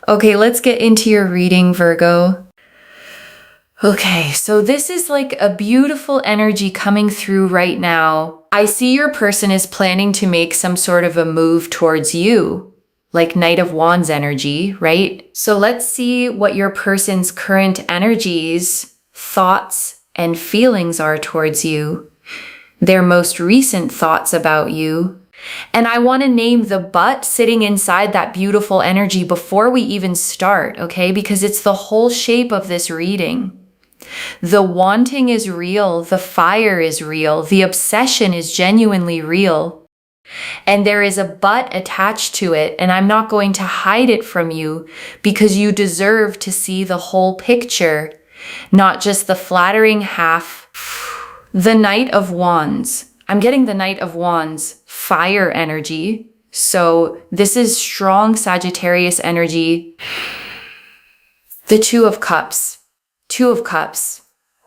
Okay, let's get into your reading, Virgo. Okay, so this is like a beautiful energy coming through right now. I see your person is planning to make some sort of a move towards you, like Knight of Wands energy, right? So let's see what your person's current energies, thoughts, and feelings are towards you, their most recent thoughts about you. And I want to name the but sitting inside that beautiful energy before we even start, okay? Because it's the whole shape of this reading. The wanting is real, the fire is real, the obsession is genuinely real. And there is a but attached to it, and I'm not going to hide it from you because you deserve to see the whole picture, not just the flattering half. The Knight of Wands. I'm getting the Knight of Wands, fire energy. So this is strong Sagittarius energy. The Two of Cups. Two of Cups.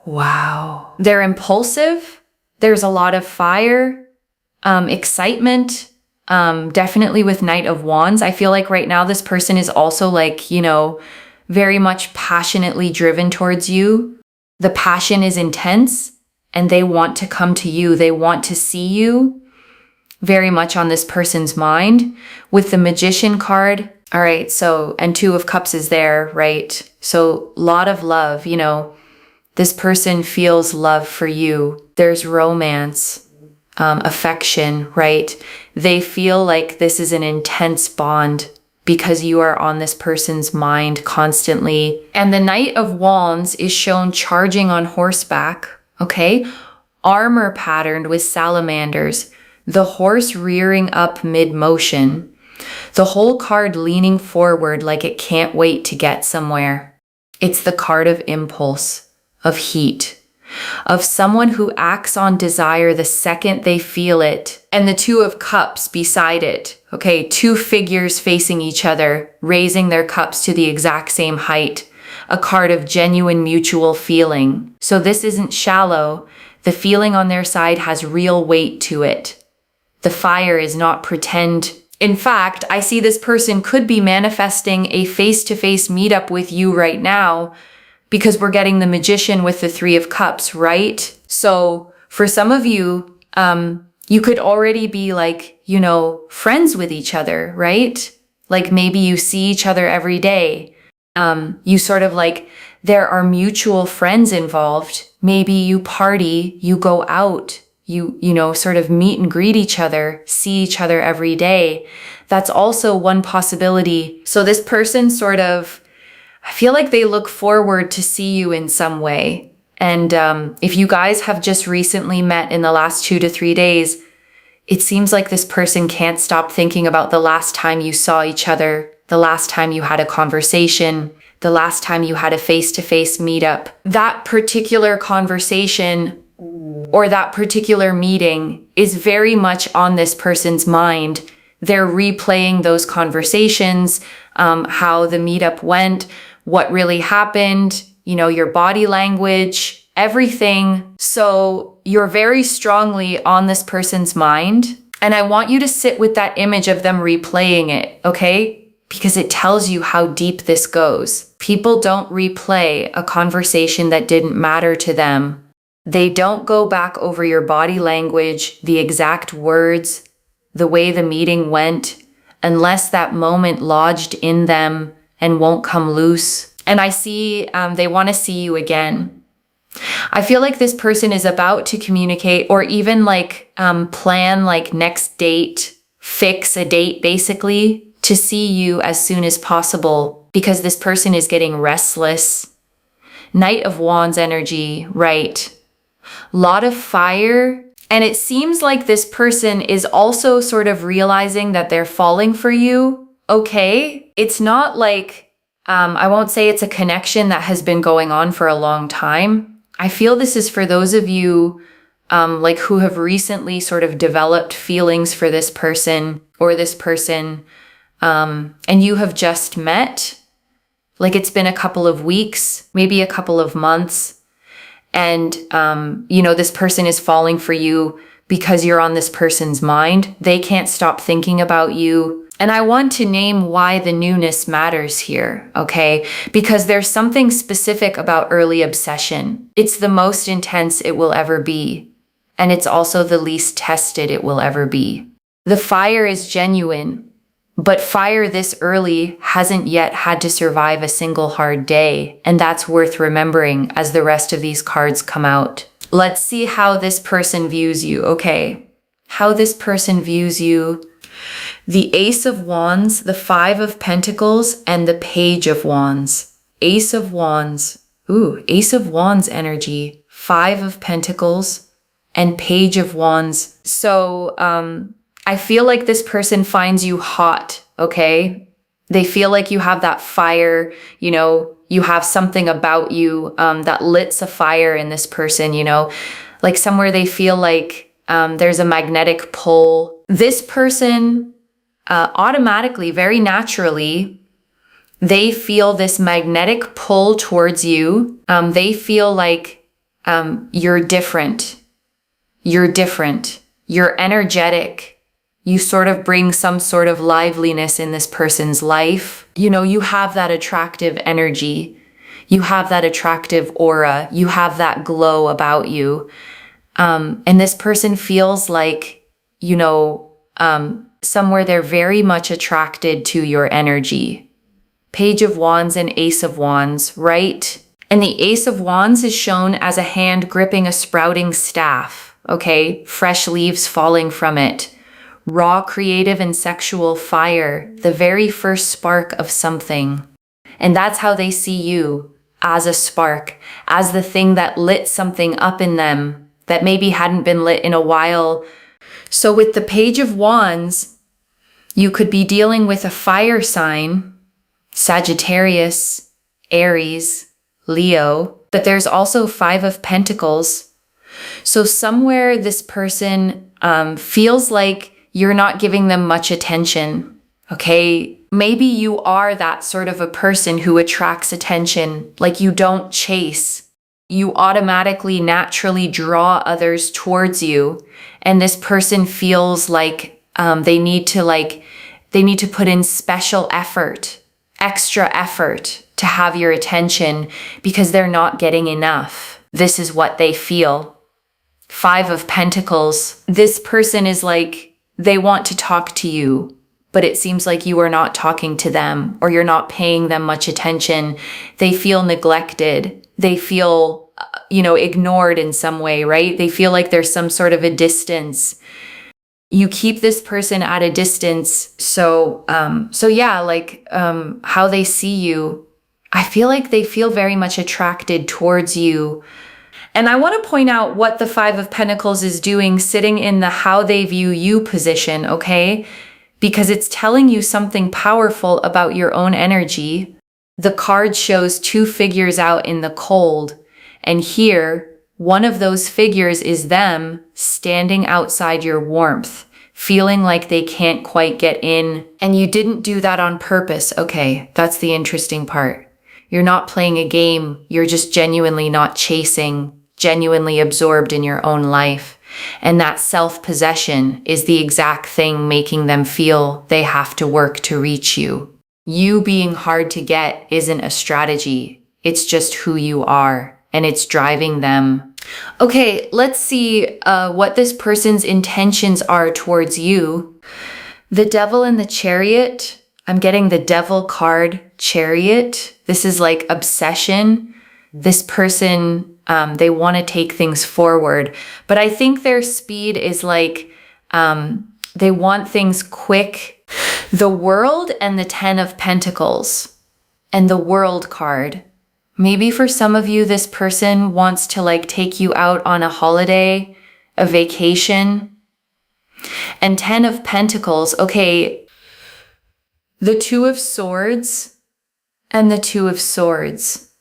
Wow. They're impulsive. There's a lot of fire, excitement, definitely with Knight of Wands. I feel like right now this person is also like, very much passionately driven towards you. The passion is intense and they want to come to you. They want to see you, very much on this person's mind. With the Magician card, all right, so, and Two of Cups is there, right? So, lot of love, this person feels love for you. There's romance, affection, right? They feel like this is an intense bond because you are on this person's mind constantly. And the Knight of Wands is shown charging on horseback, okay? Armor patterned with salamanders, the horse rearing up mid-motion. The whole card leaning forward like it can't wait to get somewhere. It's the card of impulse, of heat, of someone who acts on desire the second they feel it. And the Two of Cups beside it. Okay, two figures facing each other, raising their cups to the exact same height. A card of genuine mutual feeling. So this isn't shallow. The feeling on their side has real weight to it. The fire is not pretend. In fact, I see this person could be manifesting a face-to-face meetup with you right now because we're getting the Magician with the Three of Cups, right? So for some of you, you could already be like, friends with each other, right? Like maybe you see each other every day. You sort of like, there are mutual friends involved. Maybe you party, you go out. You sort of meet and greet each other, see each other every day. That's also one possibility. So this person sort of, I feel like they look forward to see you in some way. And if you guys have just recently met in the last 2 to 3 days, it seems like this person can't stop thinking about the last time you saw each other, the last time you had a conversation, the last time you had a face-to-face meetup. That particular conversation or that particular meeting is very much on this person's mind. They're replaying those conversations, how the meetup went, what really happened, your body language, everything. So you're very strongly on this person's mind. And I want you to sit with that image of them replaying it, okay? Because it tells you how deep this goes. People don't replay a conversation that didn't matter to them. They don't go back over your body language, the exact words, the way the meeting went, unless that moment lodged in them and won't come loose. And I see they want to see you again. I feel like this person is about to communicate or even plan next date, fix a date basically to see you as soon as possible because this person is getting restless. Knight of Wands energy, right? Lot of fire. And it seems like this person is also sort of realizing that they're falling for you. Okay. It's not like, I won't say it's a connection that has been going on for a long time. I feel this is for those of you who have recently sort of developed feelings for this person or this person, and you have just met. Like it's been a couple of weeks, maybe a couple of months. And, this person is falling for you because you're on this person's mind. They can't stop thinking about you. And I want to name why the newness matters here, okay? Because there's something specific about early obsession. It's the most intense it will ever be. And it's also the least tested it will ever be. The fire is genuine, but fire this early hasn't yet had to survive a single hard day. And that's worth remembering as the rest of these cards come out. Let's see how this person views you, okay? How this person views you. The Ace of Wands, the Five of Pentacles, and the Page of Wands. Ace of Wands. Ooh, Ace of Wands energy. Five of Pentacles and Page of Wands. So, I feel like this person finds you hot, okay? They feel like you have that fire, you know, you have something about you that lits a fire in this person, you know, like somewhere they feel like there's a magnetic pull. This person automatically, very naturally, they feel this magnetic pull towards you. They feel like you're different. You're different. You're energetic. You sort of bring some sort of liveliness in this person's life. You know, you have that attractive energy. You have that attractive aura. You have that glow about you. And this person feels like, you know, somewhere they're very much attracted to your energy. Page of Wands and Ace of Wands, right? And the Ace of Wands is shown as a hand gripping a sprouting staff, okay? Fresh leaves falling from it. Raw, creative, and sexual fire, the very first spark of something. And that's how they see you, as a spark, as the thing that lit something up in them that maybe hadn't been lit in a while. So with the Page of Wands, you could be dealing with a fire sign, Sagittarius, Aries, Leo, but there's also Five of Pentacles. So somewhere this person feels like you're not giving them much attention, okay? Maybe you are that sort of a person who attracts attention, like you don't chase. You automatically, naturally draw others towards you, and this person feels like they need to put in special effort, extra effort to have your attention because they're not getting enough. This is what they feel. Five of Pentacles. This person is like, they want to talk to you, but it seems like you are not talking to them or you're not paying them much attention. They feel neglected. They feel, ignored in some way, right? They feel like there's some sort of a distance. You keep this person at a distance. So how they see you, I feel like they feel very much attracted towards you. And I want to point out what the Five of Pentacles is doing sitting in the how they view you position, okay? Because it's telling you something powerful about your own energy. The card shows two figures out in the cold. And here, one of those figures is them standing outside your warmth, feeling like they can't quite get in. And you didn't do that on purpose. Okay, that's the interesting part. You're not playing a game. You're just genuinely not chasing, genuinely absorbed in your own life. And that self-possession is the exact thing making them feel they have to work to reach you. You being hard to get isn't a strategy. It's just who you are, and it's driving them. Okay, let's see what this person's intentions are towards you. The Devil and the Chariot. I'm getting the Devil card, Chariot. This is like obsession. This person, they want to take things forward, but I think their speed is like, they want things quick. The World and the Ten of Pentacles and the World card. Maybe for some of you, this person wants to take you out on a holiday, a vacation. And Ten of Pentacles, okay. The Two of Swords and the Two of Swords.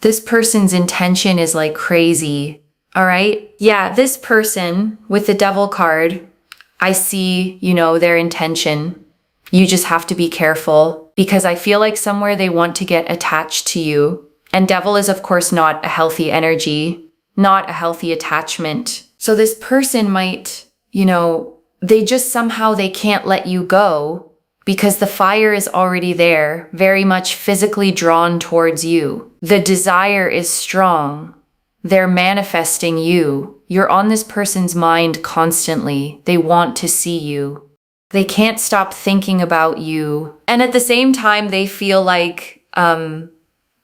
This person's intention is like crazy, all right? Yeah, this person with the Devil card, I see, their intention. You just have to be careful because I feel like somewhere they want to get attached to you. And Devil is, of course, not a healthy energy, not a healthy attachment. So this person might, they just somehow they can't let you go because the fire is already there, very much physically drawn towards you. The desire is strong. They're manifesting you. You're on this person's mind constantly. They want to see you. They can't stop thinking about you. And at the same time, they feel like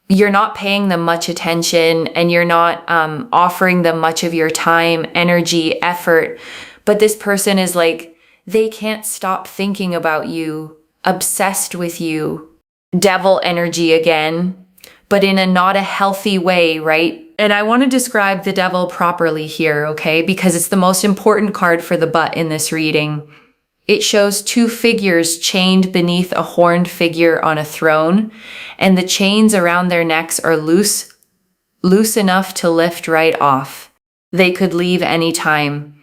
you're not paying them much attention and you're not offering them much of your time, energy, effort. But this person is like, they can't stop thinking about you, obsessed with you. Devil energy again, but in not a healthy way, right? And I want to describe the devil properly here, okay? Because it's the most important card for the butt in this reading. It shows two figures chained beneath a horned figure on a throne, and the chains around their necks are loose enough to lift right off. They could leave anytime.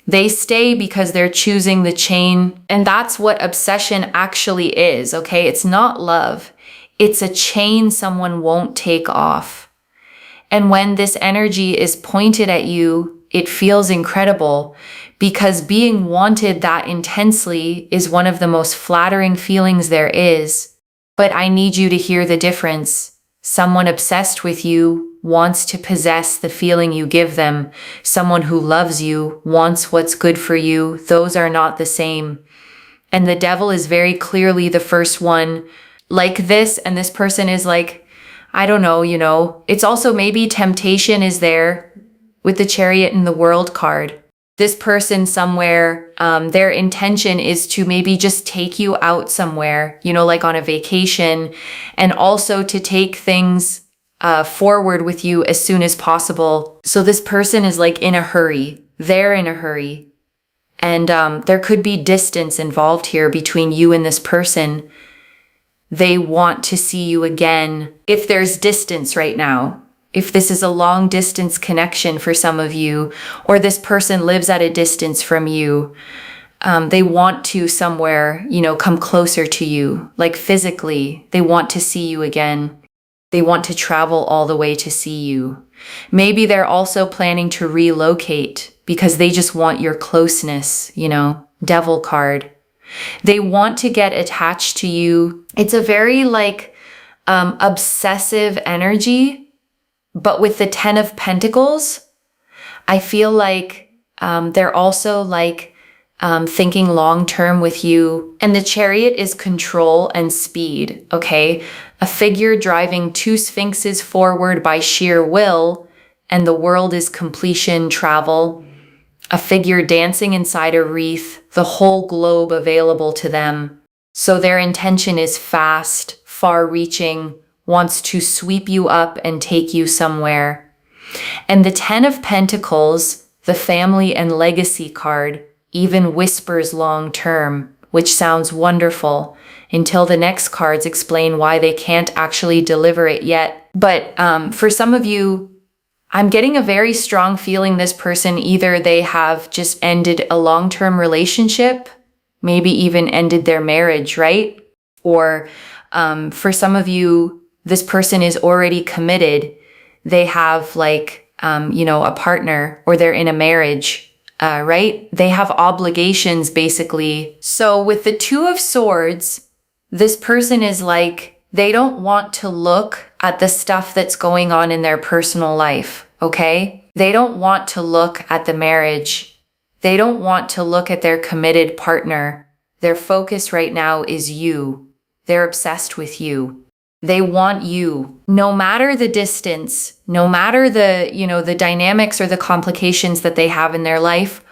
They stay because they're choosing the chain, and that's what obsession actually is, okay? It's not love. It's a chain someone won't take off. And when this energy is pointed at you, it feels incredible because being wanted that intensely is one of the most flattering feelings there is. But I need you to hear the difference. Someone obsessed with you wants to possess the feeling you give them. Someone who loves you wants what's good for you. Those are not the same. And the devil is very clearly the first one like this, and this person is like, I don't know, it's also maybe temptation is there with the Chariot and the World card. This person somewhere, their intention is to maybe just take you out somewhere, like on a vacation, and also to take things forward with you as soon as possible. So this person is like in a hurry. They're in a hurry. And there could be distance involved here between you and this person. They want to see you again. If there's distance right now, if this is a long distance connection for some of you, or this person lives at a distance from you, they want to somewhere, come closer to you, like physically. They want to see you again. They want to travel all the way to see you. Maybe they're also planning to relocate because they just want your closeness, Devil card. They want to get attached to you. It's a very obsessive energy, but with the 10 of Pentacles, I feel like they're also thinking long-term with you. And the Chariot is control and speed, okay? A figure driving two sphinxes forward by sheer will, and the world is completion, travel. A figure dancing inside a wreath, the whole globe available to them. So their intention is fast, far-reaching, wants to sweep you up and take you somewhere. And the 10 of Pentacles, the family and legacy card, even whispers long-term, which sounds wonderful, until the next cards explain why they can't actually deliver it yet. But for some of you, I'm getting a very strong feeling this person, either they have just ended a long-term relationship, maybe even ended their marriage, right? Or for some of you, this person is already committed. They have a partner, or they're in a marriage, right? They have obligations basically. So with the Two of Swords, this person is they don't want to look at the stuff that's going on in their personal life, okay? They don't want to look at the marriage. They don't want to look at their committed partner. Their focus right now is you. They're obsessed with you. They want you. No matter the distance, no matter the dynamics or the complications that they have in their life,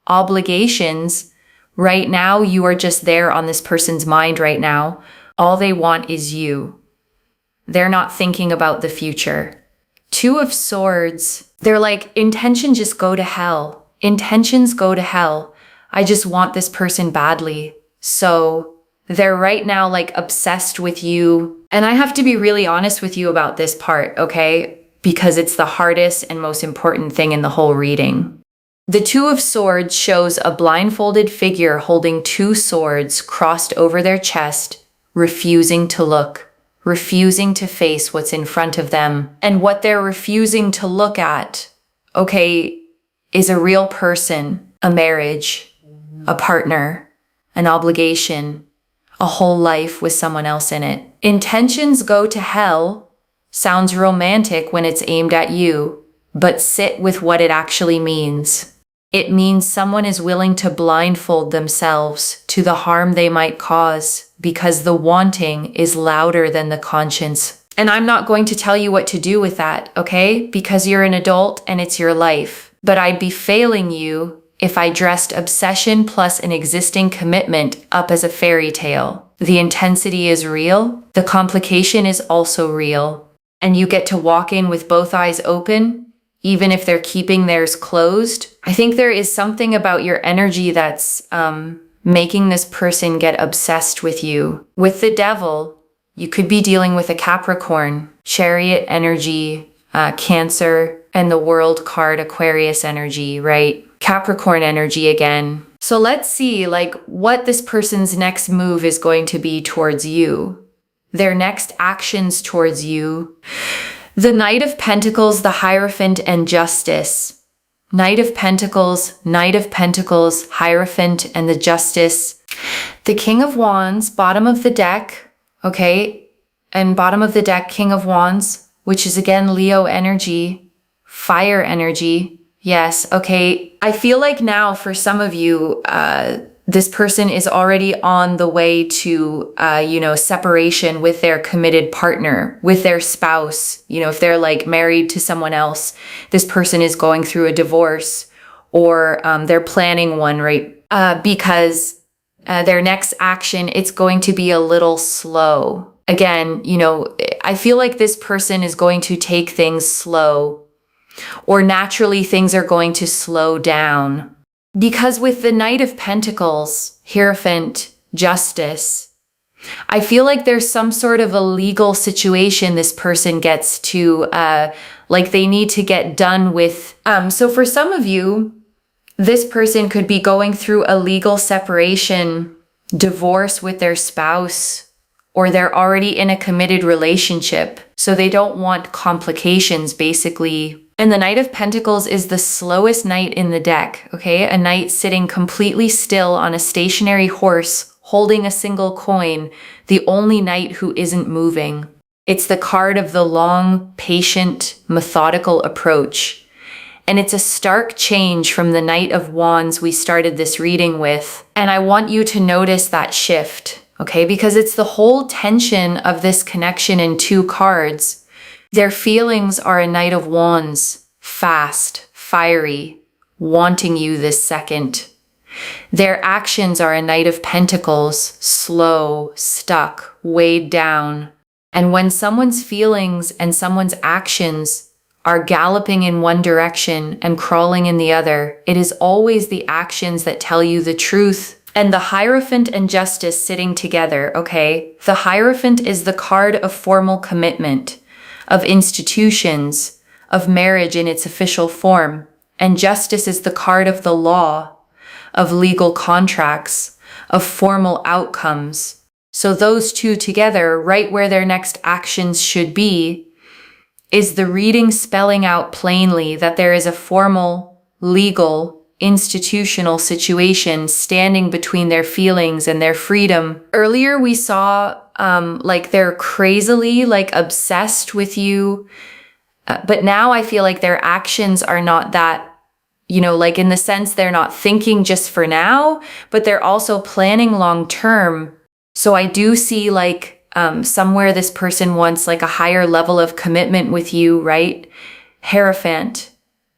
obligations, right now you are just there on this person's mind right now. All they want is you. They're not thinking about the future. Two of Swords, they're like, intentions just go to hell. Intentions go to hell. I just want this person badly. So they're right now obsessed with you. And I have to be really honest with you about this part, okay? Because it's the hardest and most important thing in the whole reading. The Two of Swords shows a blindfolded figure holding two swords crossed over their chest, refusing to look, refusing to face what's in front of them. And what they're refusing to look at, okay, is a real person, a marriage, a partner, an obligation, a whole life with someone else in it. Intentions go to hell sounds romantic when it's aimed at you, but sit with what it actually means. It means someone is willing to blindfold themselves to the harm they might cause because the wanting is louder than the conscience. And I'm not going to tell you what to do with that, okay? Because you're an adult and it's your life. But I'd be failing you if I dressed obsession plus an existing commitment up as a fairy tale. The intensity is real. The complication is also real. And you get to walk in with both eyes open, even if they're keeping theirs closed. I think there is something about your energy that's making this person get obsessed with you. With the devil, you could be dealing with a Capricorn, Chariot energy, Cancer, and the World card, Aquarius energy, right? Capricorn energy again. So let's see what this person's next move is going to be towards you. Their next actions towards you. The Knight of Pentacles, the Hierophant, and Justice. Knight of Pentacles, Hierophant, and the Justice. The King of Wands, bottom of the deck, okay? And bottom of the deck, King of Wands, which is again Leo energy, fire energy. Yes, okay. I feel like now for some of you, this person is already on the way to, separation with their committed partner, with their spouse. If they're married to someone else, this person is going through a divorce or they're planning one, right? Because their next action, it's going to be a little slow. Again, I feel like this person is going to take things slow, or naturally things are going to slow down. Because with the Knight of Pentacles, Hierophant, Justice, I feel like there's some sort of a legal situation this person gets to, they need to get done with. So for some of you, this person could be going through a legal separation, divorce with their spouse, or they're already in a committed relationship. So they don't want complications, basically. And the Knight of Pentacles is the slowest knight in the deck, okay? A knight sitting completely still on a stationary horse, holding a single coin, the only knight who isn't moving. It's the card of the long, patient, methodical approach. And it's a stark change from the Knight of Wands we started this reading with. And I want you to notice that shift, okay? Because it's the whole tension of this connection in two cards. Their feelings are a Knight of Wands, fast, fiery, wanting you this second. Their actions are a Knight of Pentacles, slow, stuck, weighed down. And when someone's feelings and someone's actions are galloping in one direction and crawling in the other, it is always the actions that tell you the truth. And the Hierophant and Justice sitting together, okay? The Hierophant is the card of formal commitment, of institutions, of marriage in its official form. And Justice is the card of the law, of legal contracts, of formal outcomes. So those two together, right where their next actions should be, is the reading spelling out plainly that there is a formal, legal, institutional situation standing between their feelings and their freedom. Earlier we saw they're crazily obsessed with you, but now I feel like their actions are not that, in the sense they're not thinking just for now, but they're also planning long term. So I do see somewhere this person wants a higher level of commitment with you, right? Hierophant,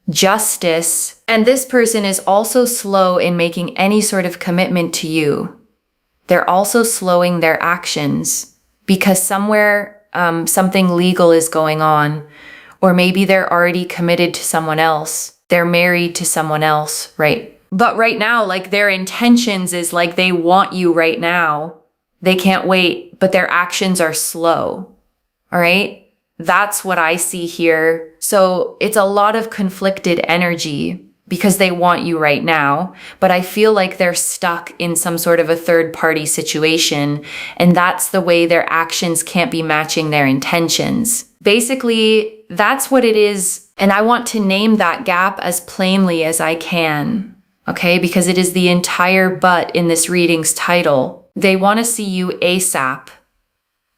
Justice. And this person is also slow in making any sort of commitment to you. They're also slowing their actions because somewhere something legal is going on, or maybe they're already committed to someone else. They're married to someone else, right? But right now, their intentions is they want you right now. They can't wait, but their actions are slow, all right? That's what I see here. So it's a lot of conflicted energy because they want you right now, but I feel like they're stuck in some sort of a third-party situation, and that's the way their actions can't be matching their intentions. Basically, that's what it is And I want to name that gap as plainly as I can, okay? Because it is the entire but in this reading's title. They want to see you ASAP.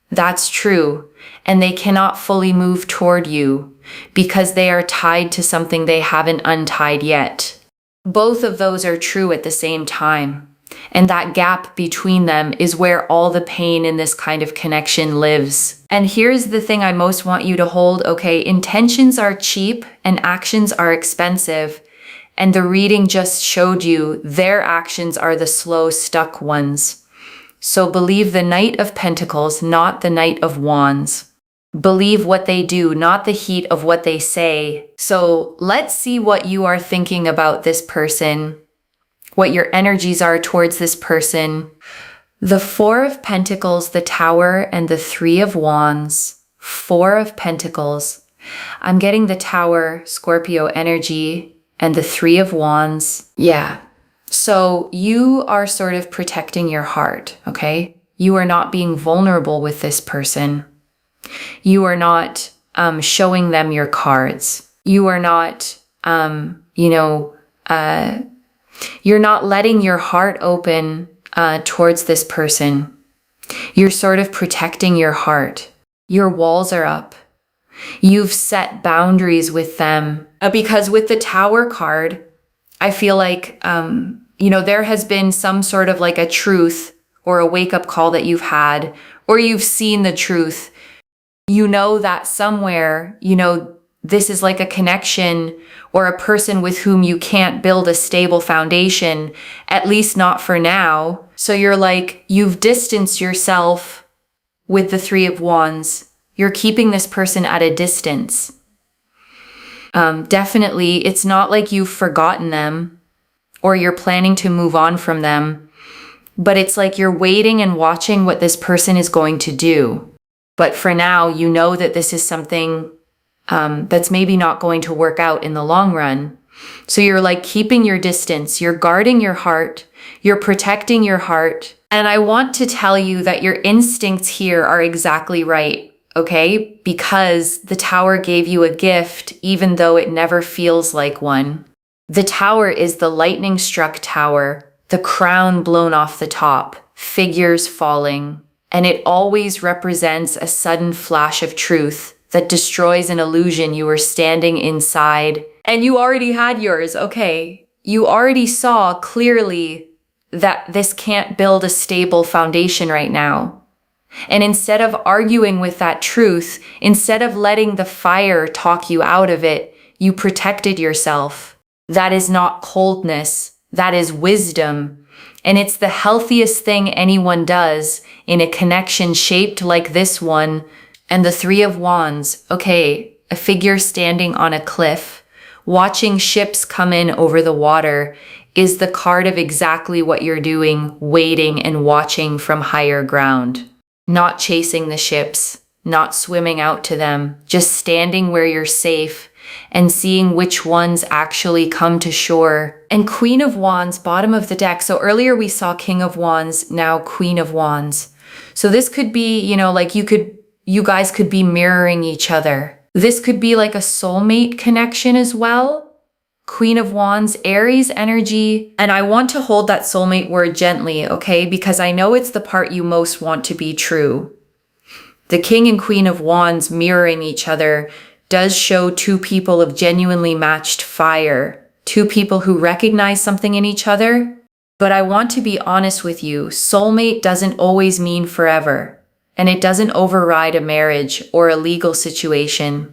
That's true. And they cannot fully move toward you because they are tied to something they haven't untied yet. Both of those are true at the same time. And that gap between them is where all the pain in this kind of connection lives. And here's the thing I most want you to hold, okay? Intentions are cheap and actions are expensive. And the reading just showed you their actions are the slow, stuck ones. So believe the Knight of Pentacles, not the Knight of Wands. Believe what they do, not the heat of what they say. So let's see what you are thinking about this person, what your energies are towards this person. The Four of Pentacles, the Tower, and the Three of Wands. Four of Pentacles. I'm getting the Tower, Scorpio energy, and the Three of Wands. Yeah. So you are sort of protecting your heart, okay? You are not being vulnerable with this person. You are not showing them your cards. You are not, you're not letting your heart open towards this person. You're sort of protecting your heart. Your walls are up. You've set boundaries with them. Because with the Tower card, I feel like, there has been some sort of like a truth or a wake-up call that you've had, or you've seen the truth. You know that somewhere, this is like a connection or a person with whom you can't build a stable foundation, at least not for now. So you're like, you've distanced yourself with the Three of Wands. You're keeping this person at a distance. Definitely, it's not like you've forgotten them or you're planning to move on from them, but it's like you're waiting and watching what this person is going to do. But for now, you know that this is something that's maybe not going to work out in the long run. So you're like keeping your distance, you're guarding your heart, you're protecting your heart. And I want to tell you that your instincts here are exactly right, okay? Because the Tower gave you a gift, even though it never feels like one. The Tower is the lightning-struck tower, the crown blown off the top, figures falling. And it always represents a sudden flash of truth that destroys an illusion you were standing inside. And you already had yours, okay? You already saw clearly that this can't build a stable foundation right now. And instead of arguing with that truth, instead of letting the fire talk you out of it, you protected yourself. That is not coldness, that is wisdom. And it's the healthiest thing anyone does in a connection shaped like this one. And the Three of Wands, okay, a figure standing on a cliff, watching ships come in over the water, is the card of exactly what you're doing, waiting and watching from higher ground. Not chasing the ships, not swimming out to them, just standing where you're safe and seeing which ones actually come to shore. And Queen of Wands, bottom of the deck. So earlier we saw King of Wands, now Queen of Wands. So this could be, like you guys could be mirroring each other. This could be like a soulmate connection as well. Queen of Wands, Aries energy. And I want to hold that soulmate word gently, okay? Because I know it's the part you most want to be true. The King and Queen of Wands mirroring each other does show two people of genuinely matched fire, two people who recognize something in each other. But I want to be honest with you, soulmate doesn't always mean forever, and it doesn't override a marriage or a legal situation.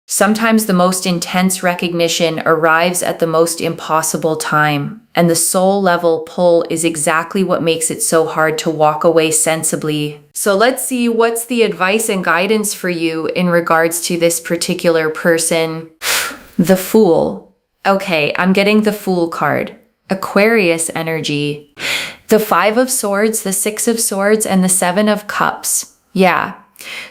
Sometimes the most intense recognition arrives at the most impossible time, and the soul level pull is exactly what makes it so hard to walk away sensibly. So let's see what's the advice and guidance for you in regards to this particular person. The Fool. Okay, I'm getting the Fool card. Aquarius energy. The Five of Swords, the Six of Swords, and the Seven of Cups. Yeah.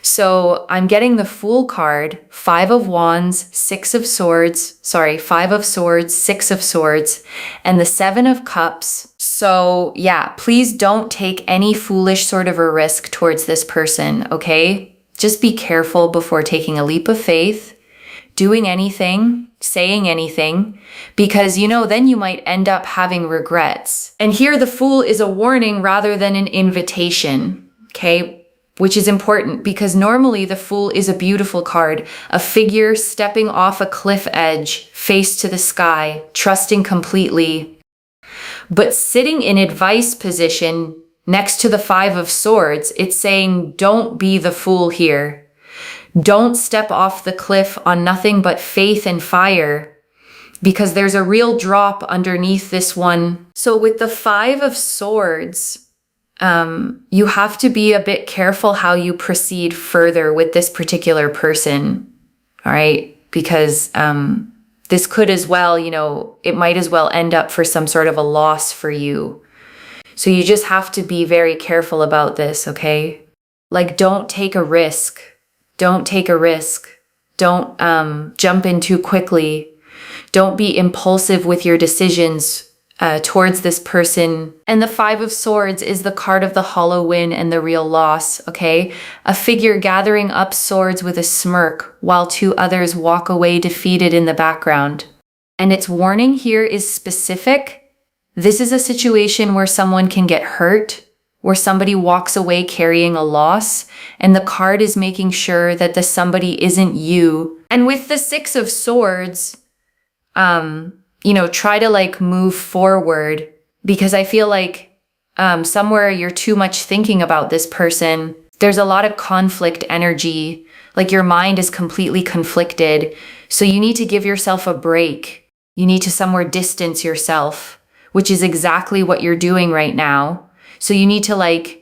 So I'm getting the Fool card, Five of Wands, Five of Swords, Six of Swords, and the Seven of Cups. So yeah, please don't take any foolish sort of a risk towards this person, okay? Just be careful before taking a leap of faith. doing anything, saying anything, because, then you might end up having regrets. And here the Fool is a warning rather than an invitation, okay? Which is important because normally the Fool is a beautiful card, a figure stepping off a cliff edge, face to the sky, trusting completely. But sitting in advice position next to the Five of Swords, it's saying, don't be the fool here. Don't step off the cliff on nothing but faith and fire, because there's a real drop underneath this one. So with the Five of Swords, you have to be a bit careful how you proceed further with this particular person, all right? Because this could as well, it might as well end up for some sort of a loss for you. So you just have to be very careful about this, okay? Like, don't take a risk. Don't take a risk. Don't jump in too quickly. Don't be impulsive with your decisions towards this person. And the Five of Swords is the card of the hollow win and the real loss, okay? A figure gathering up swords with a smirk while two others walk away defeated in the background. And its warning here is specific. This is a situation where someone can get hurt, where somebody walks away carrying a loss, and the card is making sure that the somebody isn't you. And with the Six of Swords, try to move forward, because I feel like somewhere you're too much thinking about this person. There's a lot of conflict energy, like your mind is completely conflicted. So you need to give yourself a break. You need to somewhere distance yourself, which is exactly what you're doing right now. So you need to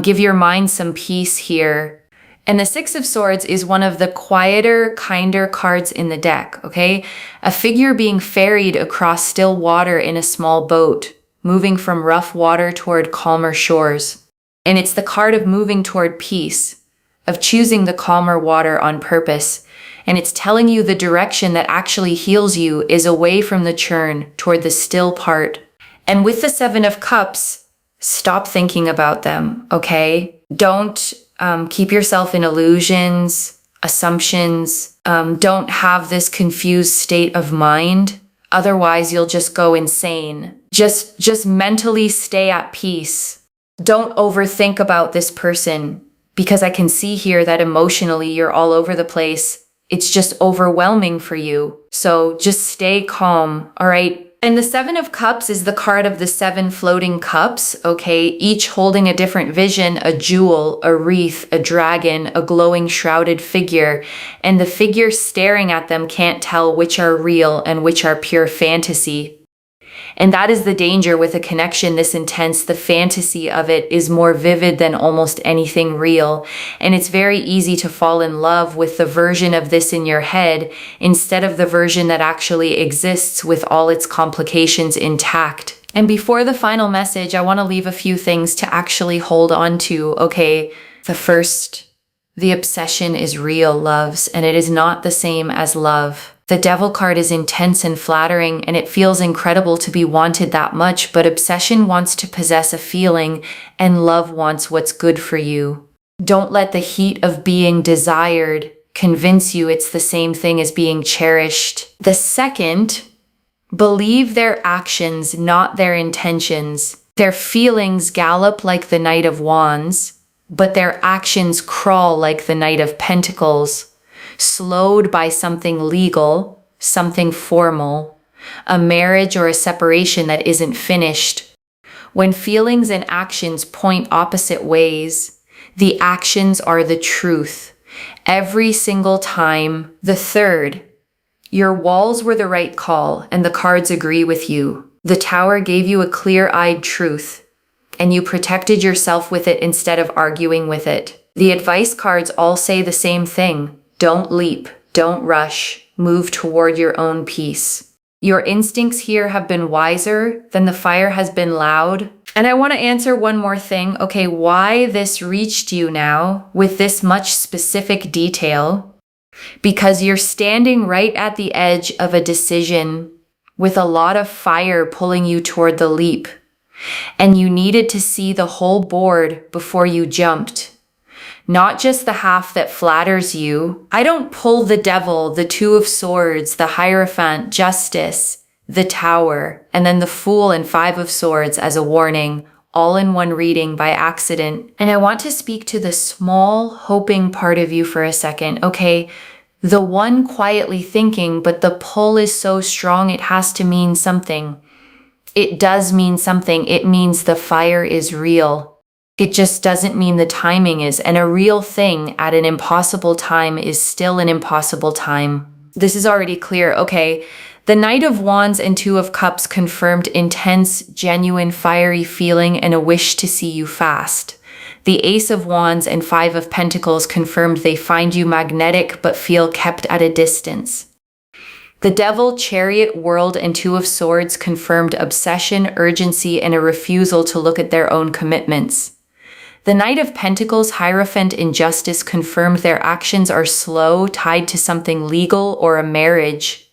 give your mind some peace here. And the Six of Swords is one of the quieter, kinder cards in the deck, okay? A figure being ferried across still water in a small boat, moving from rough water toward calmer shores. And it's the card of moving toward peace, of choosing the calmer water on purpose. And it's telling you the direction that actually heals you is away from the churn toward the still part. And with the Seven of Cups, stop thinking about them, okay? Don't keep yourself in illusions, assumptions. Don't have this confused state of mind. Otherwise, you'll just go insane. Just mentally stay at peace. Don't overthink about this person, because I can see here that emotionally you're all over the place. It's just overwhelming for you. So just stay calm, all right? And the Seven of Cups is the card of the seven floating cups, okay? Each holding a different vision, a jewel, a wreath, a dragon, a glowing shrouded figure. And the figure staring at them can't tell which are real and which are pure fantasy. And that is the danger with a connection this intense. The fantasy of it is more vivid than almost anything real. And it's very easy to fall in love with the version of this in your head instead of the version that actually exists with all its complications intact. And before the final message, I want to leave a few things to actually hold on to, okay? The first, the obsession is real, loves, and it is not the same as love. The Devil card is intense and flattering, and it feels incredible to be wanted that much, but obsession wants to possess a feeling, and love wants what's good for you. Don't let the heat of being desired convince you it's the same thing as being cherished. The second, believe their actions, not their intentions. Their feelings gallop like the Knight of Wands, but their actions crawl like the Knight of Pentacles. Slowed by something legal, something formal, a marriage or a separation that isn't finished. When feelings and actions point opposite ways, the actions are the truth. Every single time. The third, your walls were the right call and the cards agree with you. The Tower gave you a clear-eyed truth, and you protected yourself with it instead of arguing with it. The advice cards all say the same thing. Don't leap, don't rush, move toward your own peace. Your instincts here have been wiser, then the fire has been loud. And I want to answer one more thing. Okay, why this reached you now with this much specific detail? Because you're standing right at the edge of a decision with a lot of fire pulling you toward the leap. And you needed to see the whole board before you jumped. not just the half that flatters you. I don't pull the devil, the Two of Swords, the Hierophant, Justice, the Tower, and then the Fool and Five of Swords as a warning, all in one reading by accident. And I want to speak to the small, hoping part of you for a second, okay? The one quietly thinking, but the pull is so strong it has to mean something. It does mean something. It means the fire is real. It just doesn't mean the timing is, and a real thing at an impossible time is still an impossible time. This is already clear, okay? The Knight of Wands and Two of Cups confirmed intense, genuine, fiery feeling and a wish to see you fast. The Ace of Wands and Five of Pentacles confirmed they find you magnetic but feel kept at a distance. The Devil, Chariot, World, and Two of Swords confirmed obsession, urgency, and a refusal to look at their own commitments. The Knight of Pentacles, Hierophant, and Justice confirmed their actions are slow, tied to something legal or a marriage.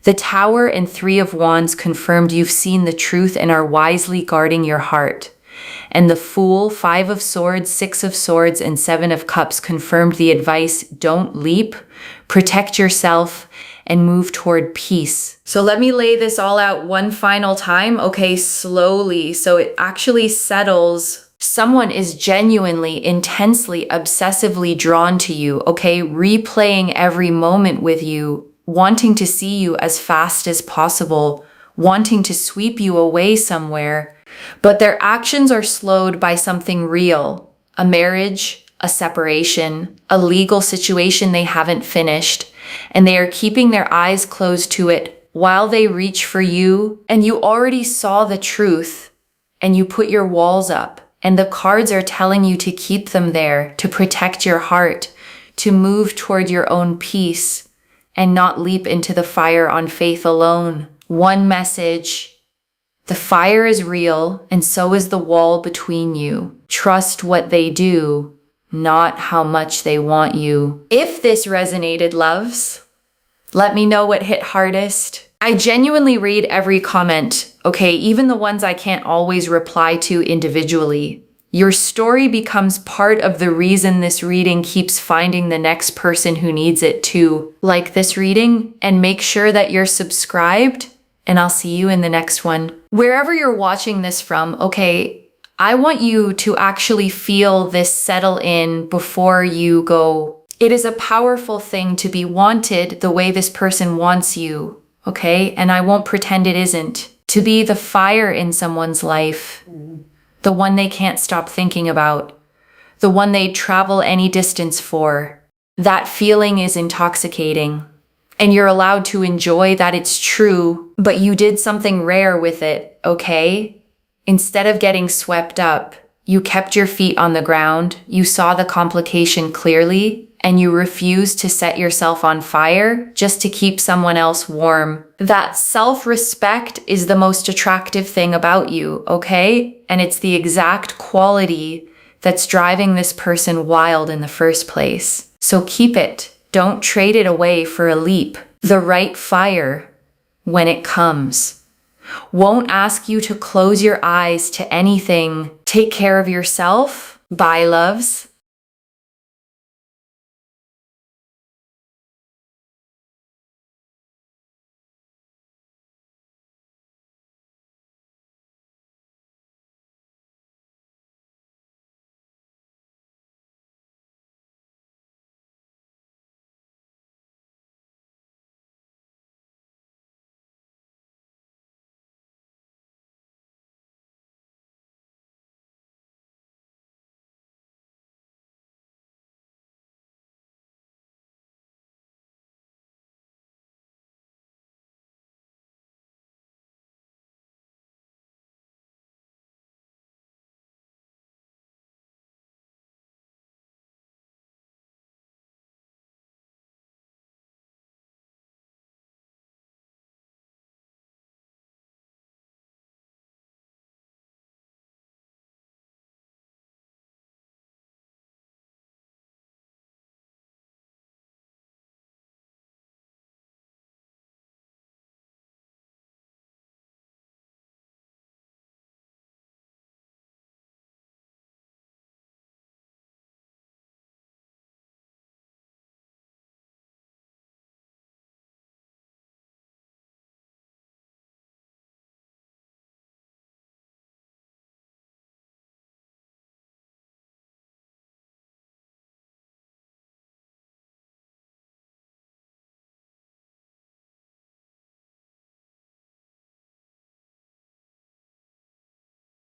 The Tower and Three of Wands confirmed you've seen the truth and are wisely guarding your heart. And the Fool, Five of Swords, Six of Swords, and Seven of Cups confirmed the advice, don't leap, protect yourself, and move toward peace. So let me lay this all out one final time, okay, slowly, so it actually settles. Someone is genuinely, intensely, obsessively drawn to you, okay, replaying every moment with you, wanting to see you as fast as possible, wanting to sweep you away somewhere. But their actions are slowed by something real, a marriage, a separation, a legal situation they haven't finished, and they are keeping their eyes closed to it while they reach for you, and you already saw the truth, and you put your walls up, and the cards are telling you to keep them there, to protect your heart, to move toward your own peace, and not leap into the fire on faith alone. One message: the fire is real, and so is the wall between you. Trust what they do, not how much they want you. If this resonated, loves, let me know what hit hardest. I genuinely read every comment, okay, even the ones I can't always reply to individually. Your story becomes part of the reason this reading keeps finding the next person who needs it too. Like this reading, and make sure that you're subscribed, and I'll see you in the next one. Wherever you're watching this from, okay, I want you to actually feel this settle in before you go. It is a powerful thing to be wanted the way this person wants you. Okay? And I won't pretend it isn't. To be the fire in someone's life, the one they can't stop thinking about, the one they'd travel any distance for. That feeling is intoxicating. And you're allowed to enjoy that it's true, but you did something rare with it, okay? Instead of getting swept up, you kept your feet on the ground, you saw the complication clearly, and you refused to set yourself on fire just to keep someone else warm. That self-respect is the most attractive thing about you, okay? And it's the exact quality that's driving this person wild in the first place. So keep it. Don't trade it away for a leap. The right fire, when it comes, won't ask you to close your eyes to anything. Take care of yourself. Bye, loves.